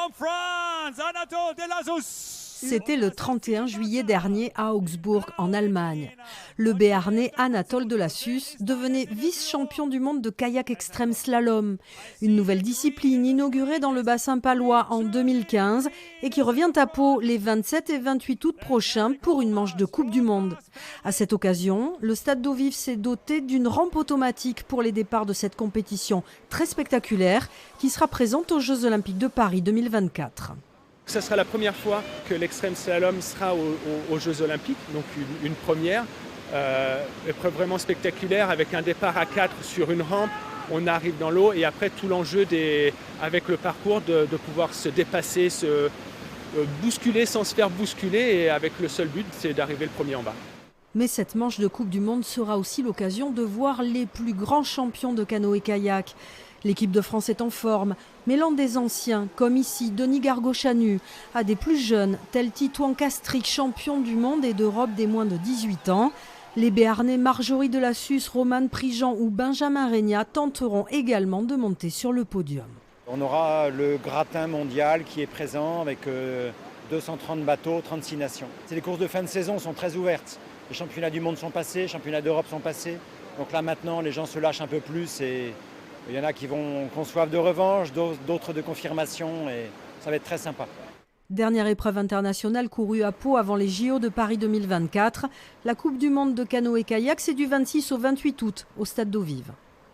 from France, Anatole Delasus. C'était le 31 juillet dernier à Augsbourg, en Allemagne. Le Béarnais Anatole Delasus devenait vice-champion du monde de kayak extrême slalom. Une nouvelle discipline inaugurée dans le bassin palois en 2015 et qui revient à Pau les 27 et 28 août prochains pour une manche de Coupe du Monde. À cette occasion, le Stade d'Eau Vive s'est doté d'une rampe automatique pour les départs de cette compétition très spectaculaire qui sera présente aux Jeux Olympiques de Paris 2024. Ce sera la première fois que l'extrême slalom sera aux Jeux Olympiques, donc une première. Épreuve vraiment spectaculaire avec un départ à 4 sur une rampe. On arrive dans l'eau et après tout l'enjeu avec le parcours de pouvoir se dépasser, se bousculer sans se faire bousculer et avec le seul but c'est d'arriver le premier en bas. Mais cette manche de Coupe du Monde sera aussi l'occasion de voir les plus grands champions de canoë-kayak. L'équipe de France est en forme, mêlant des anciens, comme ici Denis Gargochanu, à des plus jeunes, tels Titouan Castric, champion du monde et d'Europe des moins de 18 ans. Les Béarnais Marjorie Delasus, Romane Prigent ou Benjamin Régnat tenteront également de monter sur le podium. On aura le gratin mondial qui est présent avec 230 bateaux, 36 nations. Les courses de fin de saison sont très ouvertes. Les championnats du monde sont passés, les championnats d'Europe sont passés. Donc là maintenant, les gens se lâchent un peu plus et il y en a qui vont soif de revanche, d'autres de confirmation et ça va être très sympa. Dernière épreuve internationale courue à Pau avant les JO de Paris 2024. La Coupe du Monde de canoë-kayak, c'est du 26 au 28 août au Stade d'Eau Vive.